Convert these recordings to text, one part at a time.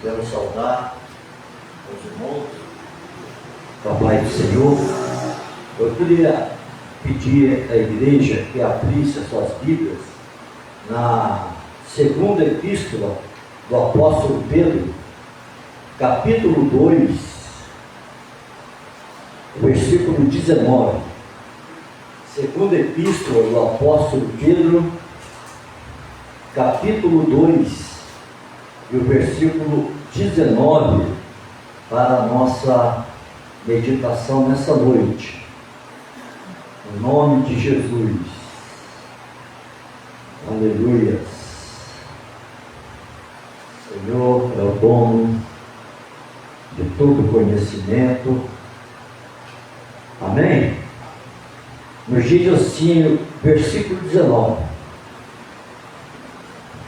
Quero saudar os irmãos, com a paz do Senhor. Eu queria pedir à igreja que abrisse as suas Bíblias na segunda epístola do apóstolo Pedro, capítulo 2, versículo 19. Segunda epístola do apóstolo Pedro, capítulo 2, e o versículo 19, para a nossa meditação nessa noite. Em nome de Jesus. Aleluia. Senhor é o dono de todo conhecimento. Amém? Nos diz assim, versículo 19: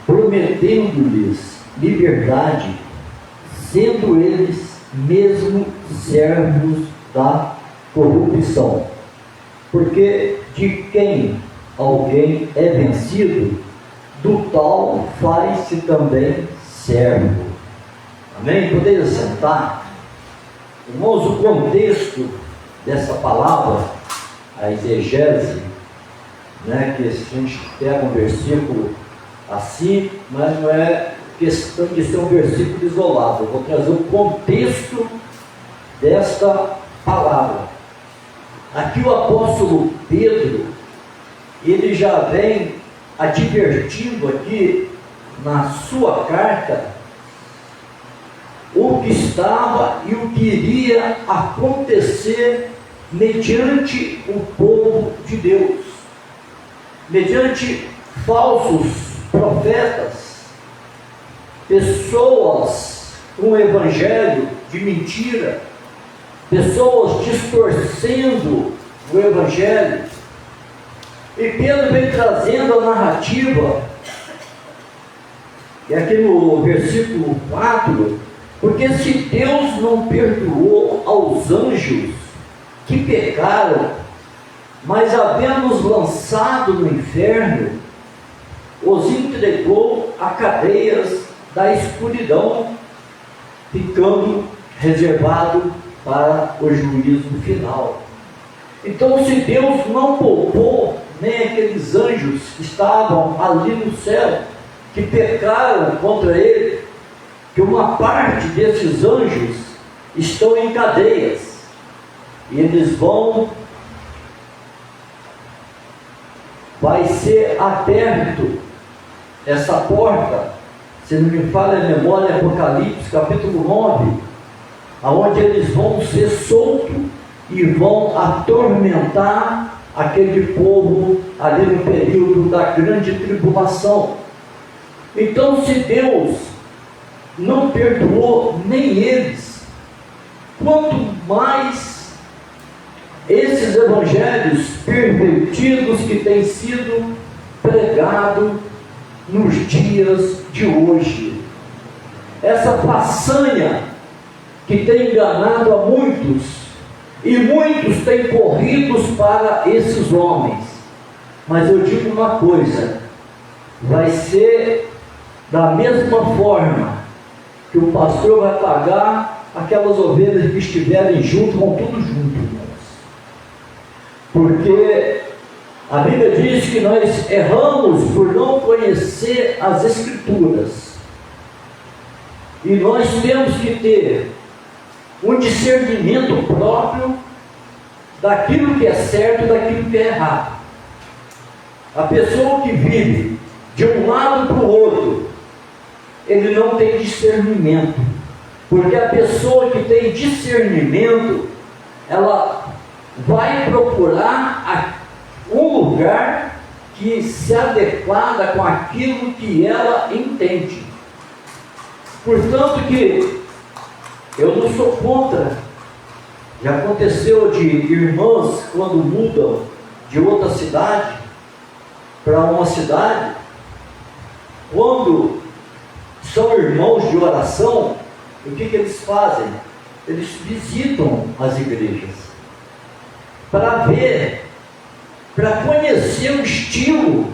prometendo-lhes liberdade, sendo eles mesmo servos da corrupção. Porque de quem alguém é vencido, do tal faz-se também servo. Amém? Poderia sentar? Irmãos, o contexto dessa palavra, a exegese, que a gente pega um versículo assim, mas não é questão de ser um versículo isolado. Eu vou trazer o contexto desta palavra. Aqui o apóstolo Pedro, ele já vem advertindo aqui na sua carta o que estava e o que iria acontecer mediante o povo de Deus, mediante falsos profetas, pessoas com evangelho de mentira, pessoas distorcendo o evangelho. E Pedro vem trazendo a narrativa, e aqui no versículo 4, porque se Deus não perdoou aos anjos que pecaram, mas havendo-os lançado no inferno, os entregou a cadeias da escuridão, ficando reservado para o juízo final. Então, se Deus não poupou nem aqueles anjos que estavam ali no céu, que pecaram contra ele, que uma parte desses anjos estão em cadeias, e eles vai ser aberto essa porta, se não me falha a memória, Apocalipse capítulo 9, aonde eles vão ser soltos e vão atormentar aquele povo ali no período da grande tribulação. Então, se Deus não perdoou nem eles, quanto mais esses evangelhos pervertidos que têm sido pregados nos dias de hoje, essa façanha que tem enganado a muitos, e muitos têm corrido para esses homens. Mas eu digo uma coisa: vai ser da mesma forma que o pastor vai pagar aquelas ovelhas que estiverem junto, vão tudo junto, irmãos. Porque a Bíblia diz que nós erramos por não conhecer as Escrituras, e nós temos que ter um discernimento próprio daquilo que é certo e daquilo que é errado. A pessoa que vive de um lado para o outro, ele não tem discernimento, porque a pessoa que tem discernimento, ela vai procurar um lugar que se adequada com aquilo que ela entende. Portanto que eu não sou contra. Já aconteceu de irmãs, quando mudam de outra cidade para uma cidade, quando são irmãos de oração, o que eles fazem? Eles visitam as igrejas para ver, para conhecer o estilo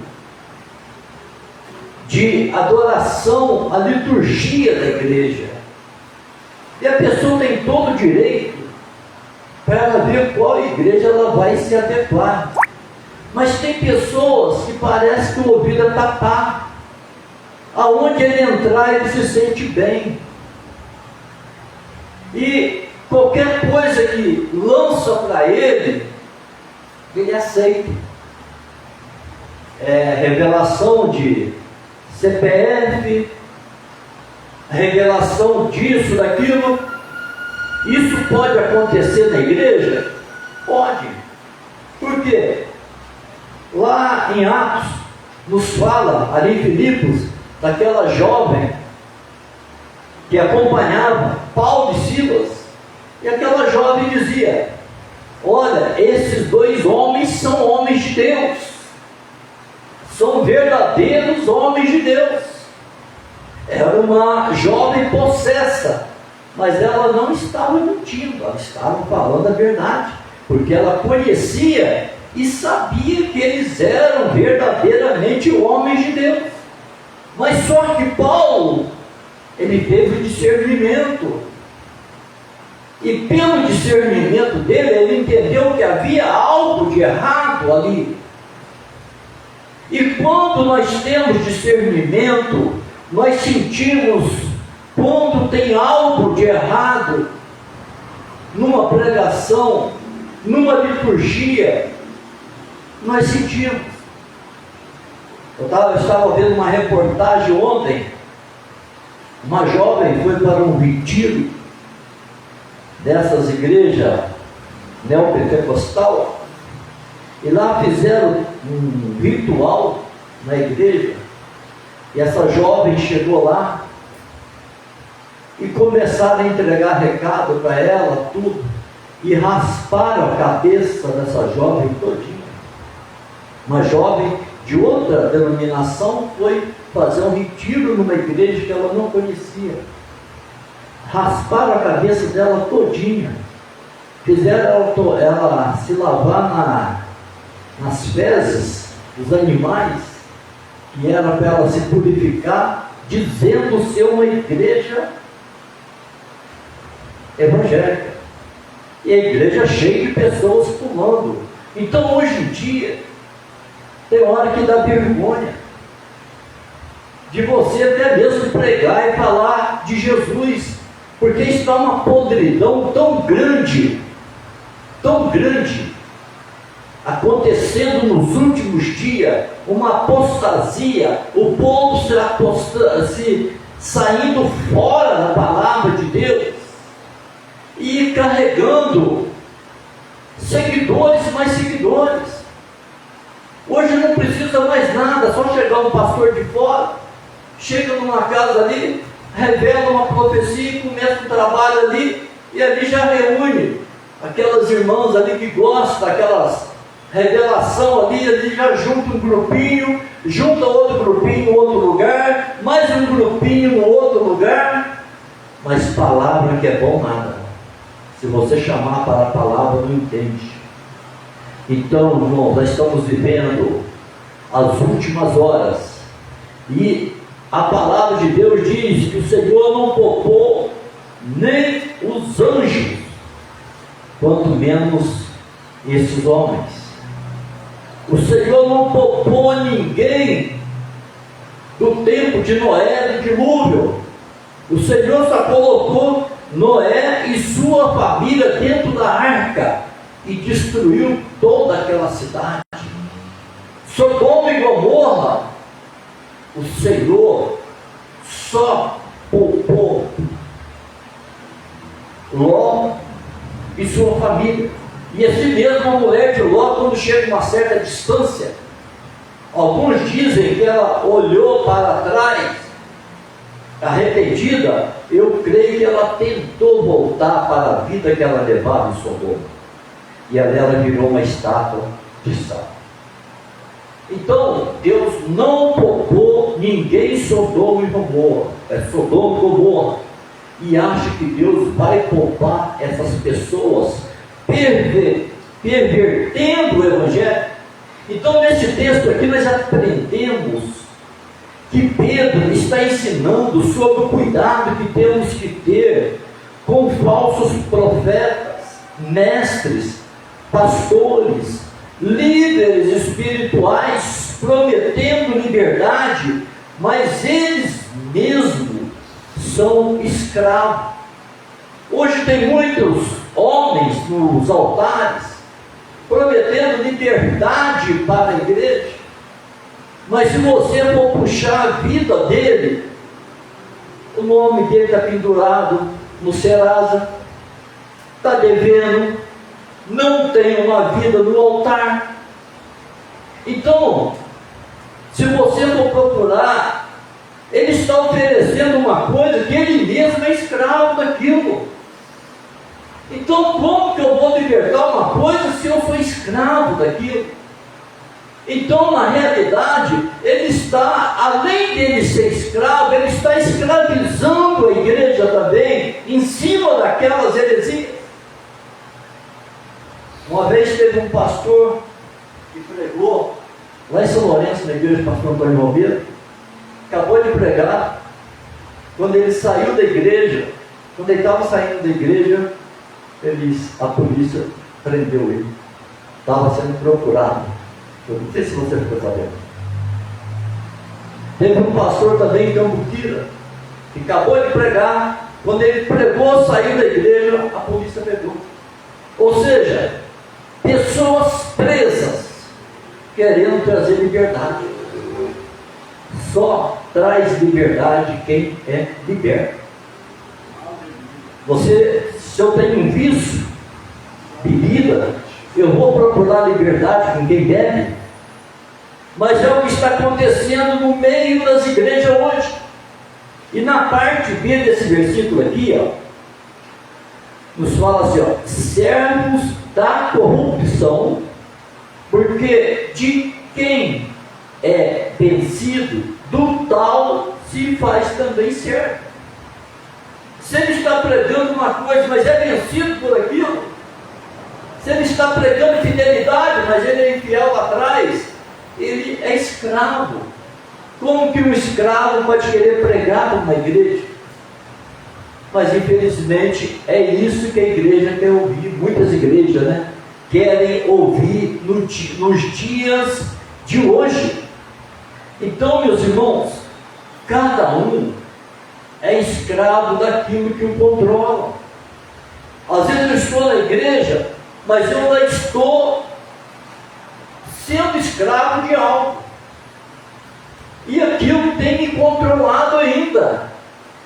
de adoração, a liturgia da igreja. E a pessoa tem todo o direito para ela ver qual igreja ela vai se adequar. Mas tem pessoas que parece que o ouvido é tapado. Aonde ele entrar, ele se sente bem. E qualquer coisa que lança para ele, ele aceita. Revelação de CPF, revelação disso, daquilo. Isso pode acontecer na igreja? Pode. Por quê? Lá em Atos, nos fala, ali em Filipos, daquela jovem que acompanhava Paulo e Silas, e aquela jovem dizia: olha, esses dois homens são homens de Deus, são verdadeiros homens de Deus. Era uma jovem possessa, mas ela não estava mentindo, ela estava falando a verdade, porque ela conhecia e sabia que eles eram verdadeiramente homens de Deus. Mas só que Paulo, ele teve discernimento, e pelo discernimento dele, ele entendeu que havia algo de errado ali. E quando nós temos discernimento, nós sentimos quando tem algo de errado numa pregação, numa liturgia, nós sentimos. Eu estava vendo uma reportagem ontem. Uma jovem foi para um retiro dessas igrejas neopentecostal, e lá fizeram um ritual na igreja, e essa jovem chegou lá e começaram a entregar recado para ela, tudo, e rasparam a cabeça dessa jovem todinha. Uma jovem de outra denominação foi fazer um retiro numa igreja que ela não conhecia. Rasparam a cabeça dela todinha, fizeram ela se lavar nas fezes dos animais, que era para ela se purificar, dizendo ser uma igreja evangélica. E a igreja cheia de pessoas pulando. Então hoje em dia, tem hora que dá vergonha de você até mesmo pregar e falar de Jesus, porque está uma podridão tão grande, acontecendo nos últimos dias, uma apostasia, o povo se saindo fora da palavra de Deus e carregando seguidores, mais seguidores. Hoje não precisa mais nada, só chegar um pastor de fora, chega numa casa ali, revela uma profecia e começa um trabalho ali, e ali já reúne aquelas irmãs ali que gostam daquelas revelação ali já junta um grupinho, junta outro grupinho em outro lugar, mais um grupinho em outro lugar, mas palavra que é bom nada. Se você chamar para a palavra, não entende. Então, irmãos, nós estamos vivendo as últimas horas, e a palavra de Deus diz que o Senhor não poupou nem os anjos, quanto menos esses homens. O Senhor não poupou ninguém do tempo de Noé, do dilúvio. O Senhor só colocou Noé e sua família dentro da arca e destruiu toda aquela cidade. Sodoma e Gomorra, o Senhor só poupou Ló e sua família. E assim mesmo a mulher de Ló, quando chega a uma certa distância, alguns dizem que ela olhou para trás, arrependida. Eu creio que ela tentou voltar para a vida que ela levava em Sodoma, e ela virou uma estátua de sal. Então Deus não poupou ninguém em Sodoma e Gomorra, Sodoma e Gomorra, e acha que Deus vai poupar essas pessoas pervertendo o Evangelho. Então nesse texto aqui nós aprendemos que Pedro está ensinando sobre o cuidado que temos que ter com falsos profetas, mestres, pastores, líderes espirituais prometendo liberdade, mas eles mesmos são escravos. Hoje tem muitos homens nos altares prometendo liberdade para a igreja, mas se você for puxar a vida dele, o nome dele está pendurado no Serasa, está devendo, não tem uma vida no altar. Então, se você for procurar, ele está oferecendo uma coisa que ele mesmo é escravo daquilo. Então, como que eu vou libertar uma coisa se eu sou escravo daquilo? Então, na realidade, ele está, além dele ser escravo, ele está escravizando a igreja também, em cima daquelas heresias. Uma vez teve um pastor que pregou lá em São Lourenço, na igreja do pastor Antônio Romero, acabou de pregar. Quando ele saiu da igreja, quando ele estava saindo da igreja, a polícia prendeu ele. Estava sendo procurado. Eu não sei se você ficou sabendo. Teve um pastor também em Cambuquira, que acabou de pregar. Quando ele pregou, saiu da igreja, a polícia pegou. Ou seja, pessoas presas, querendo trazer liberdade. Só traz liberdade quem é liberto. Se eu tenho um vício, bebida, eu vou procurar liberdade com quem bebe. Mas é o que está acontecendo no meio das igrejas hoje. E na parte B desse versículo aqui, nos fala assim, servos da corrupção, porque de quem é vencido, do tal se faz também servo. Se ele está pregando uma coisa, mas é vencido por aquilo, se ele está pregando fidelidade, mas ele é infiel lá atrás, ele é escravo. Como que um escravo pode querer pregar numa igreja? Mas infelizmente é isso que a igreja quer ouvir. Muitas igrejas, querem ouvir nos dias de hoje. Então, meus irmãos, cada um é escravo daquilo que o controla. Às vezes eu estou na igreja, mas eu ainda estou sendo escravo de algo. E aquilo tem me controlado ainda.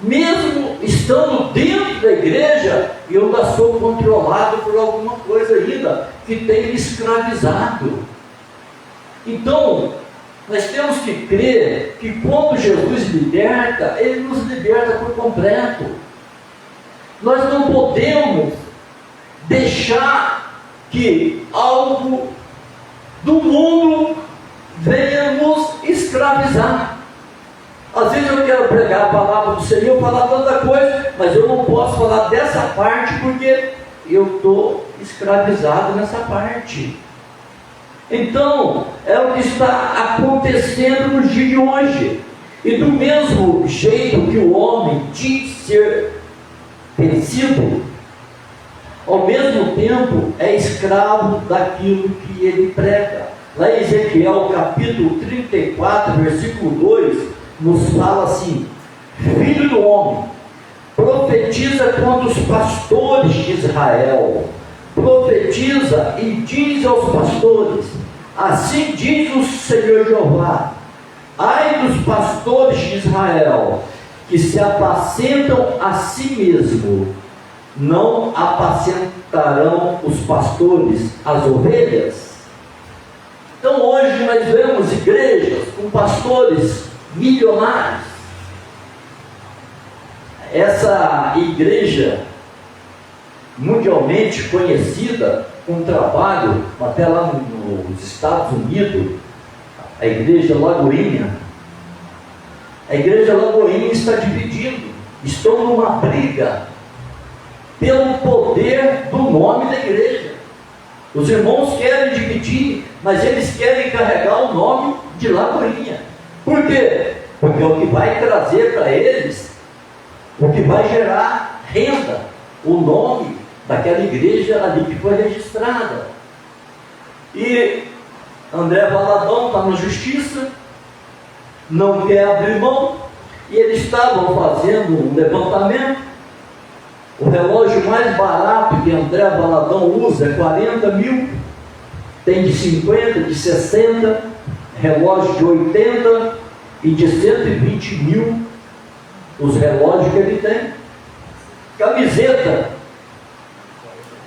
Mesmo estando dentro da igreja, eu ainda sou controlado por alguma coisa ainda que tem me escravizado. Então, nós temos que crer que quando Jesus liberta, Ele nos liberta por completo. Nós não podemos deixar que algo do mundo venha nos escravizar. Às vezes eu quero pregar a palavra do Senhor, falar tanta coisa, mas eu não posso falar dessa parte porque eu estou escravizado nessa parte. Então, é o que está acontecendo no dia de hoje. E do mesmo jeito que o homem diz ser vencido, ao mesmo tempo é escravo daquilo que ele prega. Lá em Ezequiel capítulo 34, versículo 2, nos fala assim: filho do homem, profetiza contra os pastores de Israel. Profetiza e diz aos pastores: assim diz o Senhor Jeová, ai dos pastores de Israel, que se apacentam a si mesmo, não apacentarão os pastores as ovelhas? Então hoje nós vemos igrejas com pastores milionários. Essa igreja mundialmente conhecida, com trabalho até lá nos Estados Unidos, a igreja Lagoinha. A igreja Lagoinha está dividindo, estão numa briga pelo poder do nome da igreja. Os irmãos querem dividir, mas eles querem carregar o nome de Lagoinha. Por quê? Porque é o que vai trazer para eles, o que vai gerar renda, o nome daquela igreja ali que foi registrada. E André Valadão está na justiça, não quer abrir mão, e eles estavam fazendo um levantamento. O relógio mais barato que André Valadão usa é 40 mil, tem de 50, de 60, relógio de 80 e de 120 mil, os relógios que ele tem. Camiseta,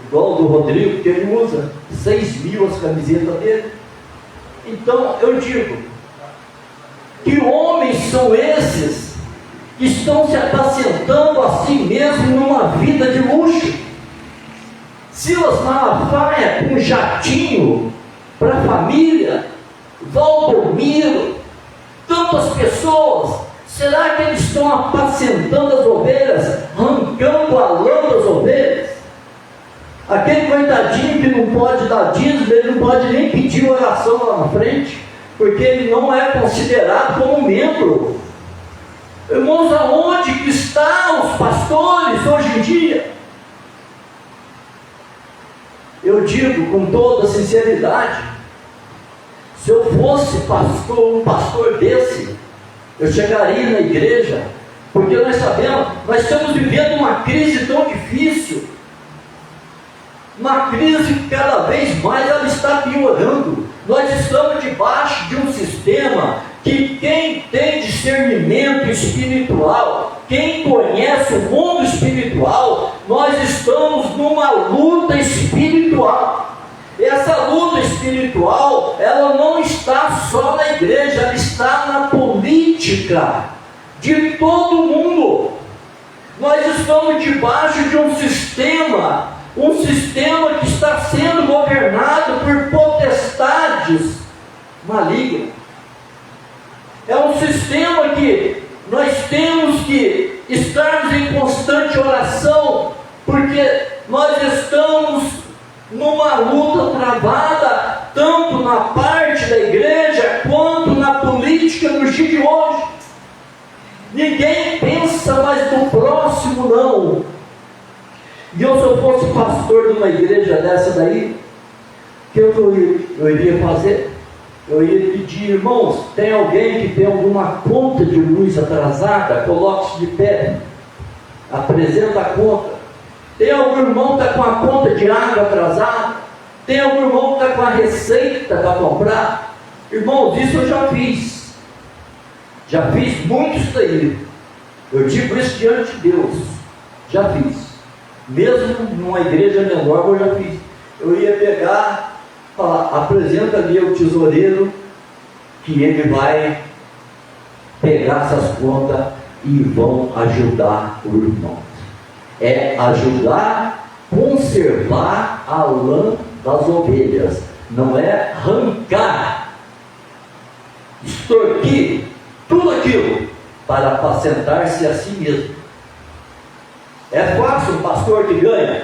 igual do Rodrigo, que ele usa, 6 mil as camisetas dele. Então eu digo, que homens são esses que estão se apacentando a si mesmo numa vida de luxo? Silas Malafaia com um jatinho para a família, Valdomiro, tantas pessoas. Será que eles estão apacentando as ovelhas, arrancando a lã das ovelhas? Aquele coitadinho que não pode dar dízimo, ele não pode nem pedir oração lá na frente, porque ele não é considerado como membro. Irmãos, aonde que estão os pastores hoje em dia? Eu digo com toda sinceridade, se eu fosse pastor, um pastor desse, eu chegaria na igreja, porque nós sabemos, nós estamos vivendo uma crise tão difícil, uma crise que cada vez mais ela está piorando. Nós estamos debaixo de um sistema que quem tem discernimento espiritual, quem conhece o mundo espiritual, nós estamos numa luta espiritual. Essa luta espiritual, ela não está só na igreja, ela está na política de todo mundo. Nós estamos debaixo de um sistema que está sendo governado por potestades malignas. É um sistema que nós temos que estarmos em constante oração, porque nós estamos numa luta travada, tanto na parte da igreja, quanto na política nos dias de hoje. Ninguém pensa mais no próximo, não. E eu, se eu fosse pastor de uma igreja dessa daí, o que eu iria fazer? Eu iria pedir, irmãos, tem alguém que tem alguma conta de luz atrasada? Coloque-se de pé, apresenta a conta. Tem algum irmão que está com a conta de água atrasada? Tem algum irmão que está com a receita para comprar? Irmãos, isso eu já fiz. Já fiz muito isso daí. Eu digo isso diante de Deus. Já fiz. Mesmo numa igreja menor, eu já fiz. Eu ia pegar, falar, apresenta ali o tesoureiro, que ele vai pegar essas contas e vão ajudar o irmão. É ajudar a conservar a lã das ovelhas, não é arrancar, extorquir tudo aquilo para apacentar-se a si mesmo. É fácil um pastor que ganha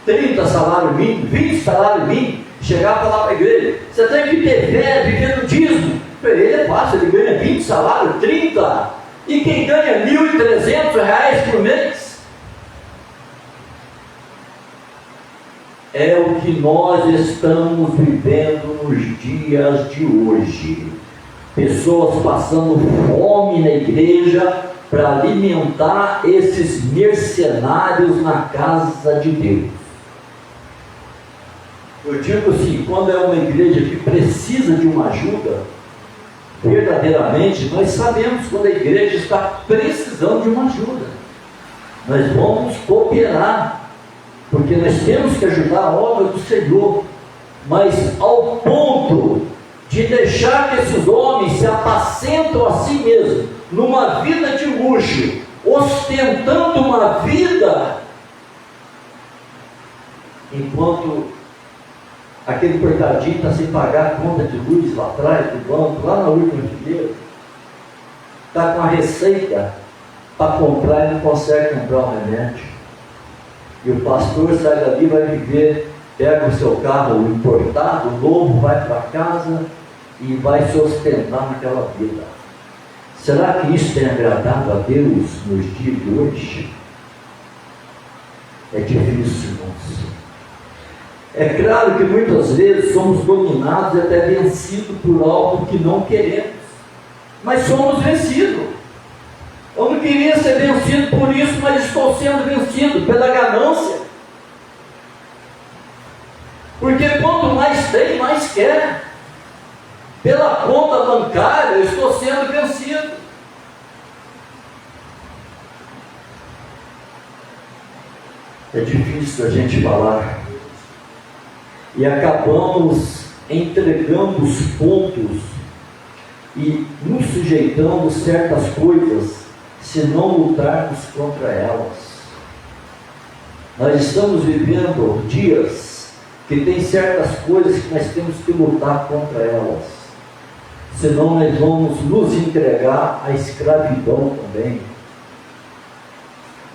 30 salários mínimos, 20 salários mínimos, chegar para falar para a igreja, você tem que ter fé, viver no dízimo. Para ele é fácil, ele ganha 20 salários, 30, e quem ganha R$1.300 por mês, é o que nós estamos vivendo nos dias de hoje. Pessoas passando fome na igreja para alimentar esses mercenários na casa de Deus. Eu digo assim, quando é uma igreja que precisa de uma ajuda, verdadeiramente nós sabemos quando a igreja está precisando de uma ajuda. Nós vamos cooperar, porque nós temos que ajudar a obra do Senhor, mas ao ponto de deixar que esses homens se apacentam a si mesmos, numa vida de luxo, ostentando uma vida, enquanto aquele coitadinho está sem pagar a conta de luz lá atrás do banco, lá na última fileira, está com a receita para comprar e não consegue comprar um remédio. E o pastor sai dali, vai viver, pega o seu carro importado, novo, vai para casa e vai se ostentar naquela vida. Será que isso tem agradado a Deus nos dias de hoje? É difícil, irmãos. É claro que muitas vezes somos dominados e até vencidos por algo que não queremos, mas somos vencidos. Eu não queria ser vencido por isso, mas estou sendo vencido pela ganância. Porque quanto mais tem, mais quer. Pela conta bancária, eu estou sendo vencido. É difícil a gente falar. E acabamos entregando os pontos e nos sujeitando certas coisas, se não lutarmos contra elas. Nós estamos vivendo dias que tem certas coisas que nós temos que lutar contra elas, senão nós vamos nos entregar à escravidão também.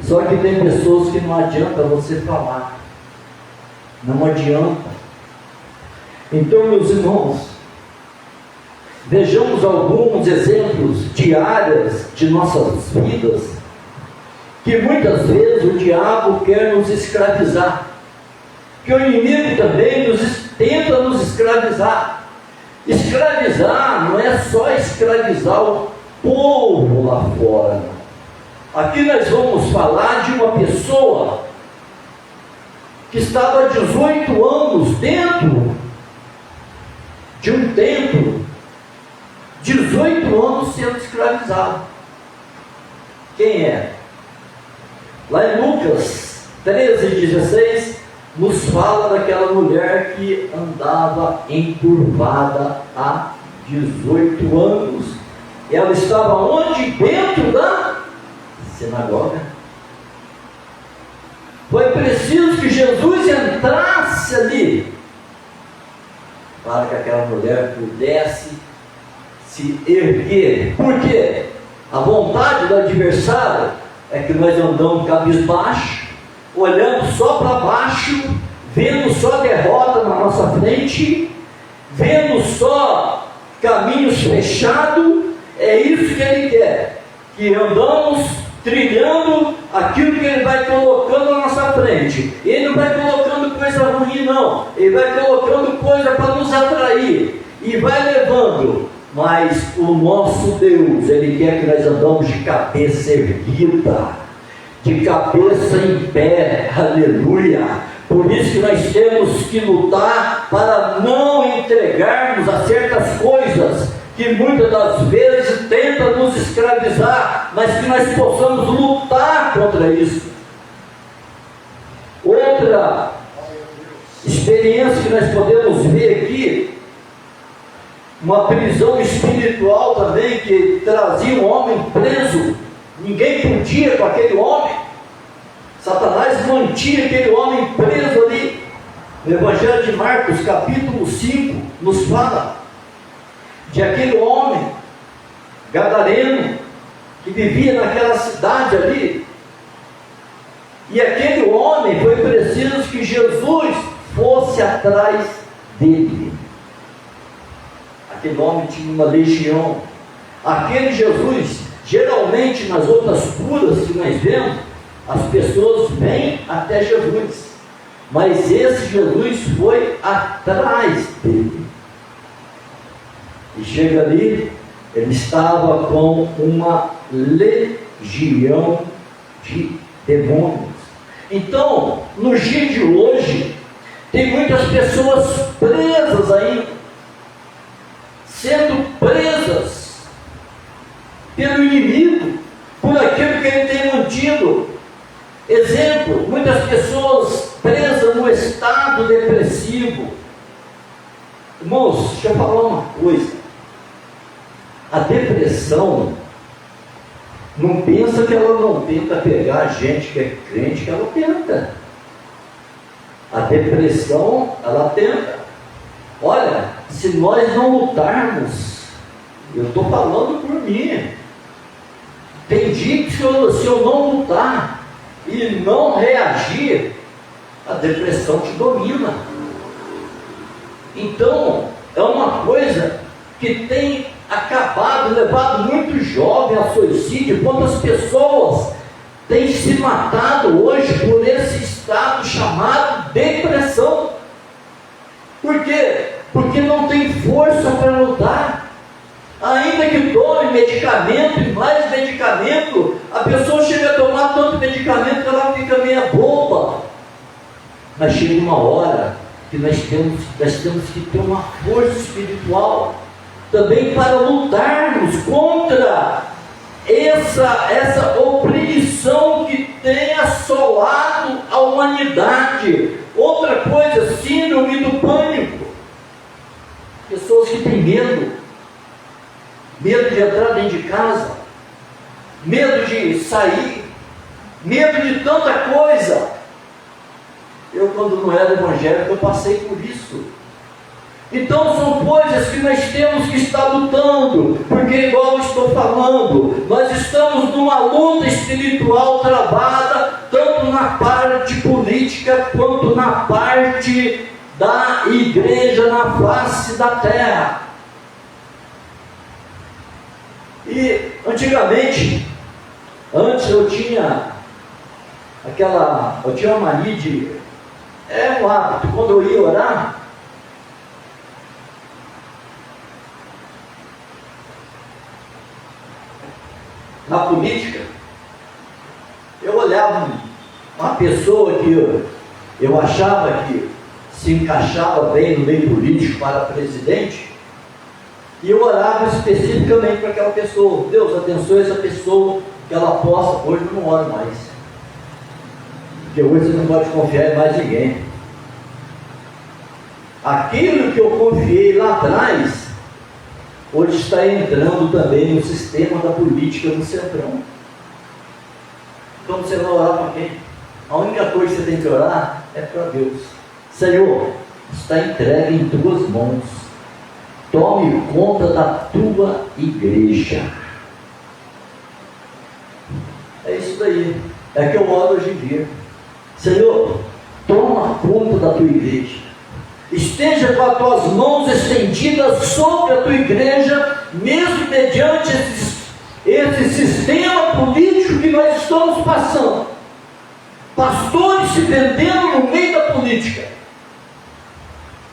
Só que tem pessoas que não adianta você falar, não adianta. Então, meus irmãos, vejamos alguns exemplos de áreas de nossas vidas que muitas vezes o diabo quer nos escravizar, que o inimigo também tenta nos escravizar. Escravizar não é só escravizar o povo lá fora, não. Aqui nós vamos falar de uma pessoa que estava há 18 anos dentro de um templo, 18 anos sendo escravizado. Quem é? Lá em Lucas 13:16 nos fala daquela mulher que andava encurvada há 18 anos. Ela estava onde? Dentro da sinagoga. Foi preciso que Jesus entrasse ali para que aquela mulher pudesse se erguer. Por quê? A vontade do adversário é que nós andamos cabisbaixo, olhando só para baixo, vendo só derrota na nossa frente, vendo só caminhos fechados. É isso que ele quer, que andamos trilhando aquilo que ele vai colocando na nossa frente. Ele não vai colocando coisa ruim, não. Ele vai colocando coisa para nos atrair e vai levando. Mas o nosso Deus, Ele quer que nós andamos de cabeça erguida, de cabeça em pé, aleluia. Por isso que nós temos que lutar para não entregarmos a certas coisas que muitas das vezes tentam nos escravizar, mas que nós possamos lutar contra isso. Outra experiência que nós podemos ver aqui, uma prisão espiritual também, que trazia um homem preso, ninguém podia com aquele homem. Satanás mantinha aquele homem preso ali. O Evangelho de Marcos, capítulo 5, nos fala de aquele homem gadareno que vivia naquela cidade ali. E aquele homem, foi preciso que Jesus fosse atrás dele. Aquele homem tinha uma legião. Aquele Jesus, geralmente nas outras curas que nós vemos, as pessoas vêm até Jesus, mas esse Jesus foi atrás dele. E chega ali, ele estava com uma legião de demônios. Então, no dia de hoje, tem muitas pessoas presas ainda, sendo presas pelo inimigo, por aquilo que ele tem mantido. Exemplo, muitas pessoas presas no estado depressivo. Irmãos, deixa eu falar uma coisa. A depressão, não pensa que ela não tenta pegar a gente que é crente, que ela tenta. A depressão, ela tenta. Olha, se nós não lutarmos, eu estou falando por mim, tem dia que se eu não lutar e não reagir, a depressão te domina. Então, é uma coisa que tem acabado, levado muito jovem a suicídio. Quantas pessoas têm se matado hoje por esse estado porque não tem força para lutar. Ainda que tome medicamento e mais medicamento, a pessoa chega a tomar tanto medicamento que ela fica meia boba. Mas chega uma hora que nós temos que ter uma força espiritual também para lutarmos contra essa opressão que tem assolado a humanidade. Outra coisa, síndrome do pânico. Pessoas que têm medo de entrar dentro de casa, medo de sair, medo de tanta coisa. Eu, quando não era evangélico, eu passei por isso. Então são coisas que nós temos que estar lutando, porque igual eu estou falando, nós estamos numa luta espiritual travada, tanto na parte política, quanto na parte da igreja na face da terra. E antigamente, antes eu tinha uma mania de, um hábito, quando eu ia orar, na política, eu olhava uma pessoa que eu achava que se encaixava bem no meio político para presidente, e eu orava especificamente para aquela pessoa. Deus, abençoe essa pessoa, que ela possa. Hoje eu não oro mais, porque hoje você não pode confiar em mais ninguém. Aquilo que eu confiei lá atrás, hoje está entrando também no sistema da política do Centrão. Então você vai orar para quem? A única coisa que você tem que orar é para Deus. Senhor, está entregue em tuas mãos. Tome conta da tua igreja. É isso daí. É que eu oro hoje em dia. Senhor, toma conta da tua igreja. Esteja com as tuas mãos estendidas sobre a tua igreja, mesmo mediante esse sistema político que nós estamos passando. Pastores se vendendo no meio da política.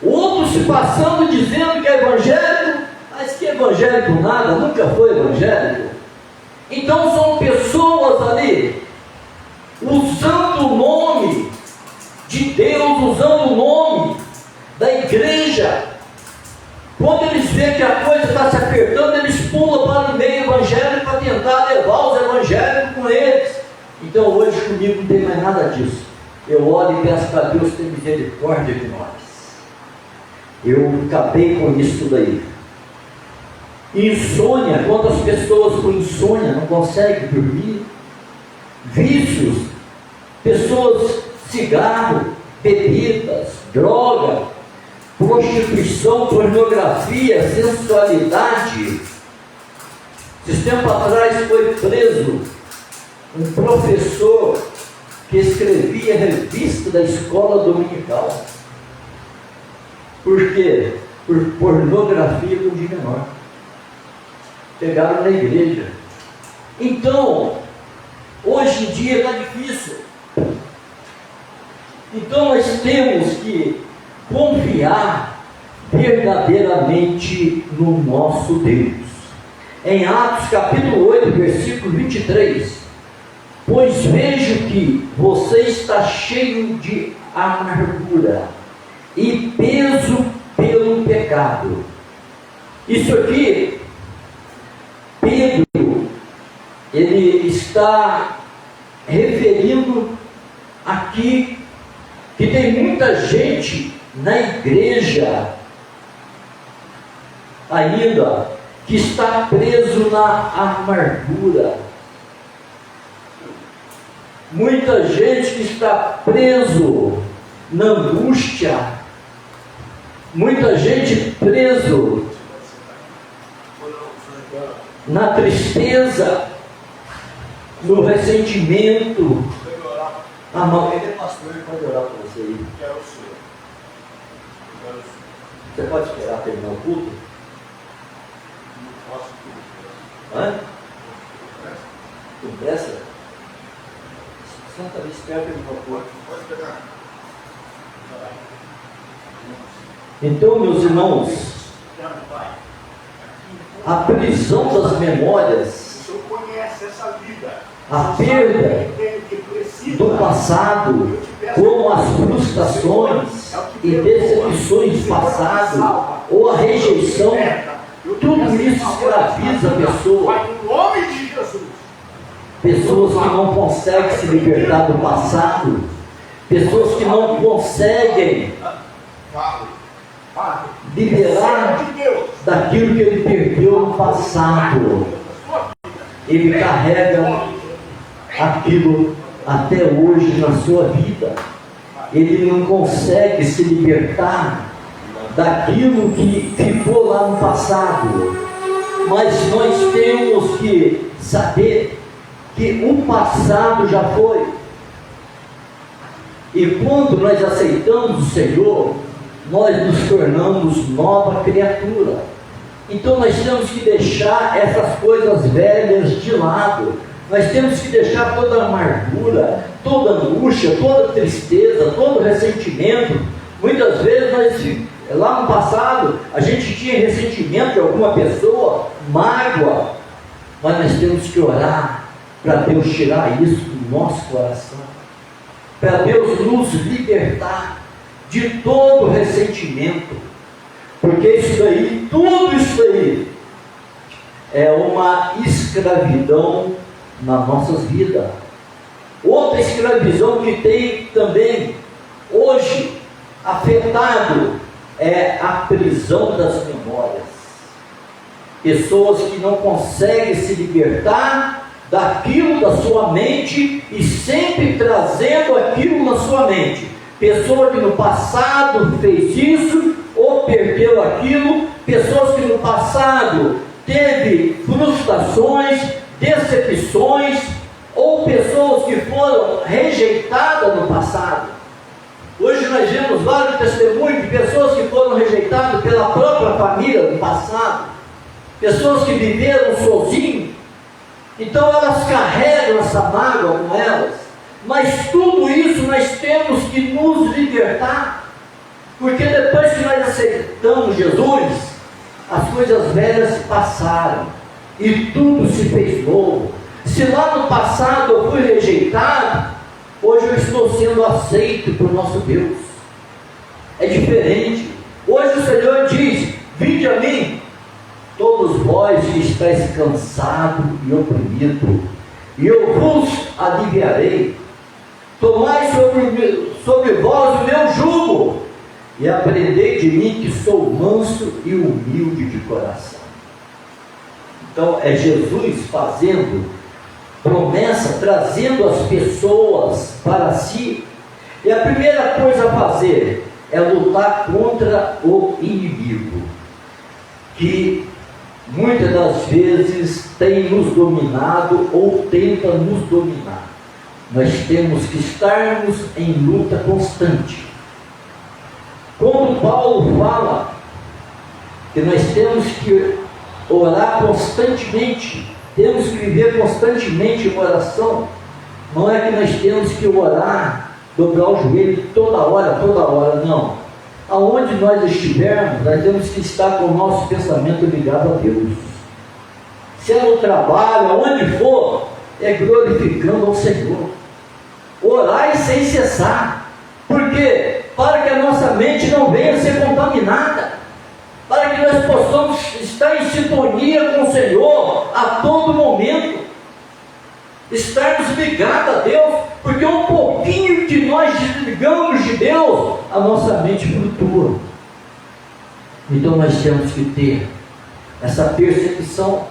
Outros se passando dizendo que é evangélico, mas que evangélico nada, nunca foi evangélico. Então são pessoas ali, usando o nome de Deus, usando o nome da igreja. Quando eles veem que a coisa está se apertando, eles pulam para o meio evangélico para tentar levar os evangélicos com eles. Então hoje comigo não tem mais nada disso. Eu oro e peço para Deus ter misericórdia de nós. Eu acabei com isso daí. Insônia, quantas pessoas com insônia não conseguem dormir? Vícios, pessoas, cigarro, bebidas, droga, prostituição, pornografia, sensualidade. Esses tempos atrás foi preso um professor que escrevia a revista da escola dominical. Por quê? Por pornografia com de menor. Pegaram na igreja. Então, hoje em dia está difícil. Então nós temos que confiar verdadeiramente no nosso Deus. Em Atos capítulo 8, versículo 23, pois vejo que você está cheio de amargura e peso pelo pecado. Isso aqui, Pedro, ele está referindo aqui que tem muita gente na igreja ainda que está preso na amargura. Muita gente que está preso na angústia. Muita gente preso na tristeza, no ressentimento. Ele é pastor, ele pode orar por você aí. Você pode esperar terminar o culto? Hã? Com pressa? Santa, me espera terminar o culto. Pode pegar. Então, meus irmãos, a prisão das memórias, a perda do passado, como as frustrações e decepções do passado, ou a rejeição, tudo isso escraviza a pessoa. Pessoas que não conseguem se libertar do passado, pessoas que não conseguem liberar daquilo que ele perdeu no passado. Ele carrega aquilo até hoje na sua vida. Ele não consegue se libertar daquilo que ficou lá no passado. Mas nós temos que saber que o passado já foi. E quando nós aceitamos o Senhor, nós nos tornamos nova criatura. Então nós temos que deixar essas coisas velhas de lado. Nós temos que deixar toda a amargura, toda a angústia, toda a tristeza, todo o ressentimento. Muitas vezes lá no passado a gente tinha ressentimento de alguma pessoa, mágoa, mas nós temos que orar para Deus tirar isso do nosso coração, para Deus nos libertar de todo ressentimento, porque isso daí, tudo isso daí é uma escravidão nas nossas vidas. Outra escravidão que tem também hoje afetado é a prisão das memórias. Pessoas que não conseguem se libertar daquilo da sua mente e sempre trazendo aquilo na sua mente. Pessoa que no passado fez isso ou perdeu aquilo, pessoas que no passado teve frustrações, decepções, ou pessoas que foram rejeitadas no passado. Hoje nós vemos vários testemunhos de pessoas que foram rejeitadas pela própria família no passado, pessoas que viveram sozinhos. Então elas carregam essa mágoa com elas, mas tudo isso nós temos que nos libertar, porque depois que nós aceitamos Jesus, as coisas velhas passaram e tudo se fez novo. Se lá no passado eu fui rejeitado, hoje eu estou sendo aceito por nosso Deus. É diferente. Hoje o Senhor diz: vinde a mim, todos vós que estáis cansados e oprimidos, e eu vos aliviarei. Tomai sobre vós o meu jugo, e aprendei de mim, que sou manso e humilde de coração. Então é Jesus fazendo promessa, trazendo as pessoas para si. E a primeira coisa a fazer é lutar contra o inimigo, que muitas das vezes tem nos dominado ou tenta nos dominar. Nós temos que estarmos em luta constante. Quando Paulo fala que nós temos que orar constantemente, temos que viver constantemente em oração, não é que nós temos que orar, dobrar o joelho toda hora, não. Aonde nós estivermos, nós temos que estar com o nosso pensamento ligado a Deus. Se é no trabalho, aonde for, é glorificando ao Senhor. Orai sem cessar. Por quê? Para que a nossa mente não venha a ser contaminada, para que nós possamos estar em sintonia com o Senhor a todo momento, estarmos ligados a Deus, porque um pouquinho que nós desligamos de Deus, a nossa mente flutua. Então nós temos que ter essa percepção.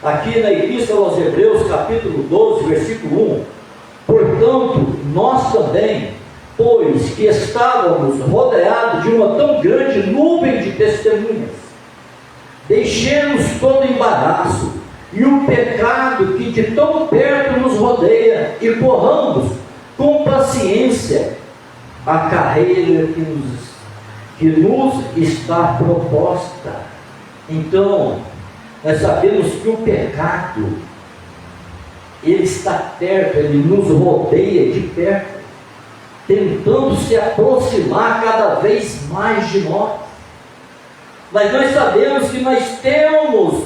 Aqui na Epístola aos Hebreus, capítulo 12, versículo 1: portanto, nós também, pois que estávamos rodeados de uma tão grande nuvem de testemunhas, deixemos todo embaraço e o pecado que de tão perto nos rodeia, e corramos com paciência a carreira que nos está proposta. Então, nós sabemos que o pecado, ele está perto, ele nos rodeia de perto, tentando se aproximar cada vez mais de nós. Mas nós sabemos que nós temos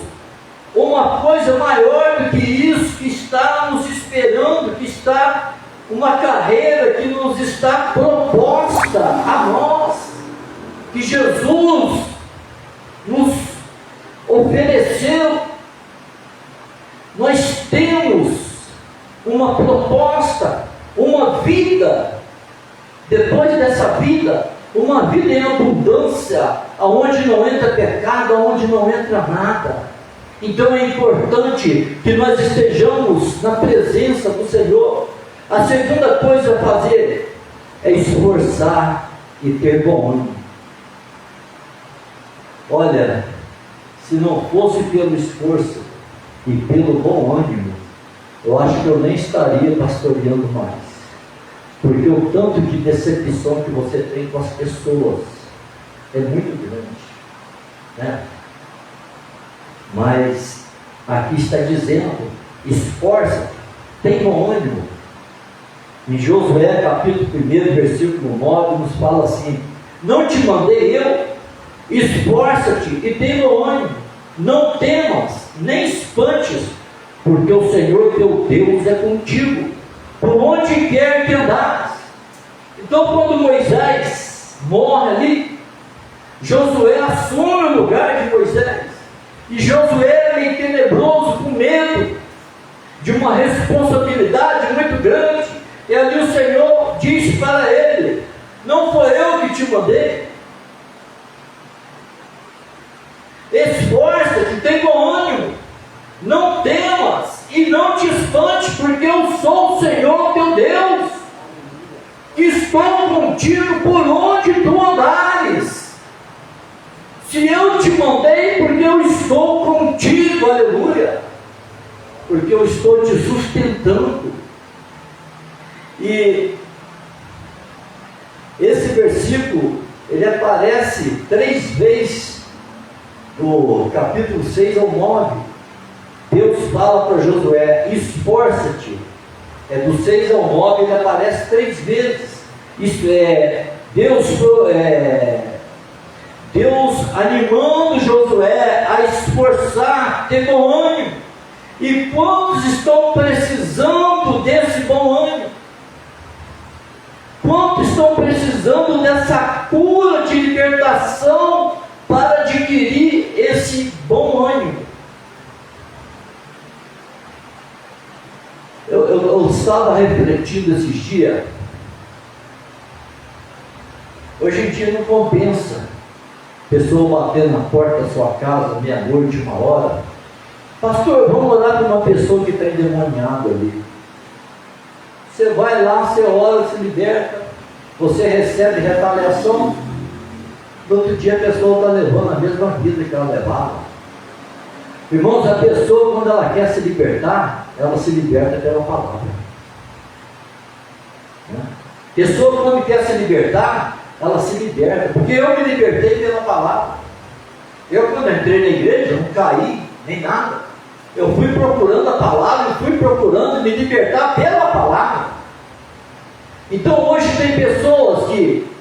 uma coisa maior do que isso, que está nos esperando, que está uma carreira que nos está proposta a nós, que Jesus nos ofereceu. Nós temos uma proposta, uma vida, depois dessa vida, uma vida em abundância, aonde não entra pecado, aonde não entra nada. Então é importante que nós estejamos na presença do Senhor. A segunda coisa a fazer é esforçar e ter bom ânimo. Olha, se não fosse pelo esforço e pelo bom ânimo, eu acho que eu nem estaria pastoreando mais. Porque o tanto de decepção que você tem com as pessoas é muito grande, né? Mas aqui está dizendo: esforça, tem bom ânimo. Em Josué capítulo 1, versículo 9, nos fala assim: não te mandei eu? Esforça-te e tem bom ânimo, não temas, nem espantes, porque o Senhor teu Deus é contigo, por onde quer que andares. Então, quando Moisés morre ali, Josué assume o lugar de Moisés, e Josué é tenebroso, com medo de uma responsabilidade muito grande, e ali o Senhor diz para ele: não foi eu que te mandei? Esforça-te, tem bom ânimo, não temas e não te espantes, porque eu sou o Senhor teu Deus, que estou contigo por onde tu andares. Se eu te mandei, porque eu estou contigo, aleluia, porque eu estou te sustentando. E esse versículo, ele aparece 3 vezes do capítulo 6 ao 9. Deus fala para Josué: esforça-te. Do 6 ao 9 ele aparece 3 vezes. Isso é Deus animando Josué a esforçar, ter bom ânimo. E quantos estão precisando desse bom ânimo? Quantos estão precisando dessa cura de libertação para adquirir esse bom ânimo? Eu estava refletindo esses dias. Hoje em dia não compensa pessoa batendo na porta da sua casa, meia-noite, 1h. Pastor, vamos orar para uma pessoa que está endemoniada ali. Você vai lá, você ora, se liberta, você recebe retaliação. No outro dia a pessoa está levando a mesma vida que ela levava. Irmãos, a pessoa, quando ela quer se libertar, ela se liberta pela palavra. Pessoa, quando quer se libertar, ela se liberta, porque eu me libertei pela palavra. Eu, quando entrei na igreja, não caí, nem nada. Eu fui procurando a palavra, fui procurando me libertar pela palavra. Então hoje tem pessoas que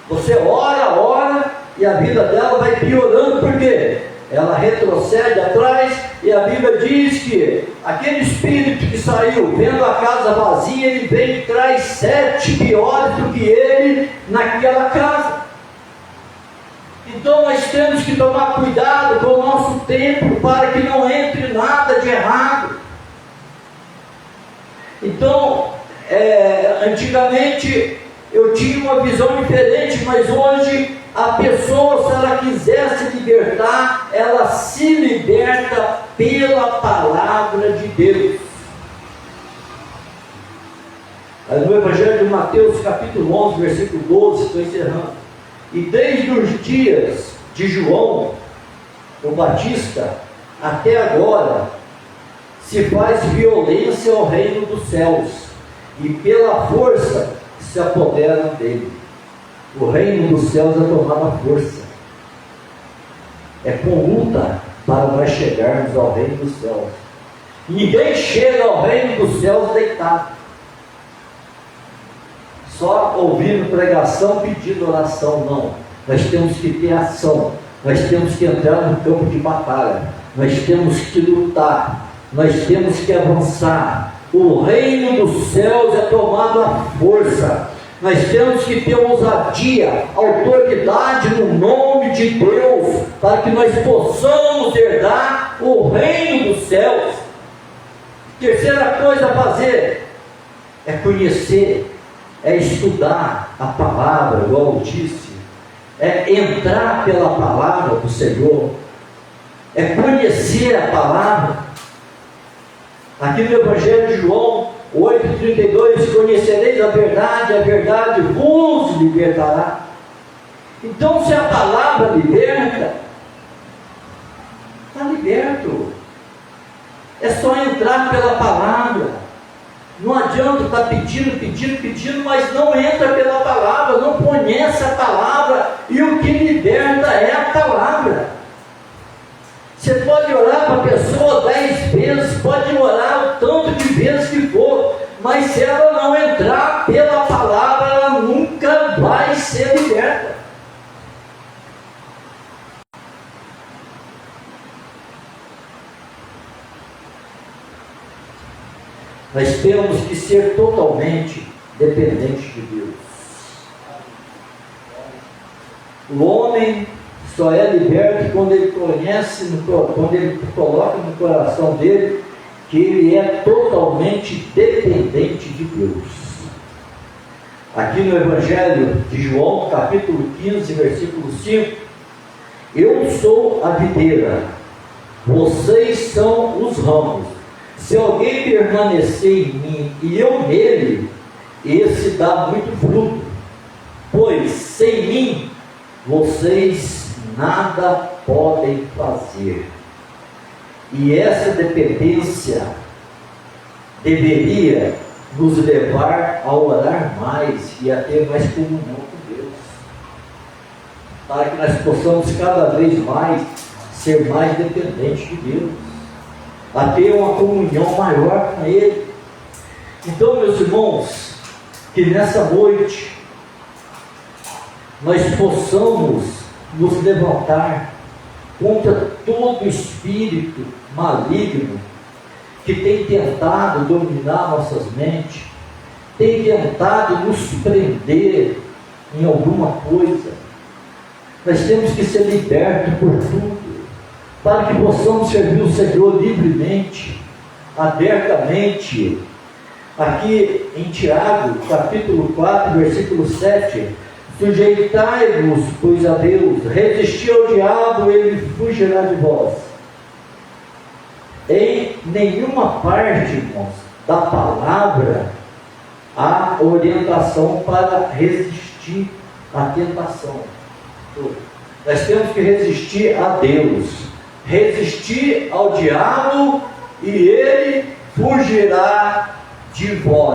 você ora, e a vida dela vai piorando, porque ela retrocede atrás, e a Bíblia diz que aquele espírito que saiu vendo a casa vazia, ele vem e traz 7 piores do que ele naquela casa. Então nós temos que tomar cuidado com o nosso tempo, para que não entre nada de errado. Então, antigamente eu tinha uma visão diferente, mas hoje a pessoa, se ela quiser se libertar, ela se liberta pela palavra de Deus. No Evangelho de Mateus, capítulo 11, versículo 12, estou encerrando. E desde os dias de João, o Batista, até agora, se faz violência ao reino dos céus, e pela força se apoderam dele. O reino dos céus é tomada força. É com luta para nós chegarmos ao reino dos céus. Ninguém chega ao reino dos céus deitado, só ouvindo pregação, pedindo oração. Não, nós temos que ter ação. Nós temos que entrar no campo de batalha, nós temos que lutar, nós temos que avançar. O reino dos céus é tomado à força. Nós temos que ter ousadia, autoridade no nome de Deus, para que nós possamos herdar o reino dos céus. Terceira coisa a fazer é conhecer, é estudar a palavra, igual eu disse, é entrar pela palavra do Senhor, é conhecer a palavra. Aqui no Evangelho de João 8,32, conhecereis a verdade vos libertará. Então, se a palavra liberta, está liberto. É só entrar pela palavra. Não adianta estar pedindo, mas não entra pela palavra, não conhece a palavra, e o que liberta é a palavra. Você pode orar para a pessoa 10 vezes, pode orar o tanto de vezes que for, mas se ela não entrar pela palavra, ela nunca vai ser liberta. Nós temos que ser totalmente dependentes de Deus. O homem só é liberto quando ele conhece, quando ele coloca no coração dele que ele é totalmente dependente de Deus. Aqui no Evangelho de João, capítulo 15, versículo 5, eu sou a videira, vocês são os ramos. Se alguém permanecer em mim e eu nele, esse dá muito fruto, pois sem mim vocês nada podem fazer. E essa dependência deveria nos levar a orar mais e a ter mais comunhão com Deus, para que nós possamos cada vez mais ser mais dependentes de Deus, a ter uma comunhão maior com Ele. Então, meus irmãos, que nessa noite nós possamos nos levantar contra todo espírito maligno que tem tentado dominar nossas mentes, tem tentado nos prender em alguma coisa. Nós temos que ser libertos por tudo, para que possamos servir o Senhor livremente, abertamente. Aqui em Tiago, capítulo 4, versículo 7, sujeitai-vos, pois, a Deus, resisti ao diabo, ele fugirá de vós. Em nenhuma parte, irmãos, da palavra há orientação para resistir à tentação. Nós temos que resistir a Deus, resistir ao diabo, e ele fugirá de vós.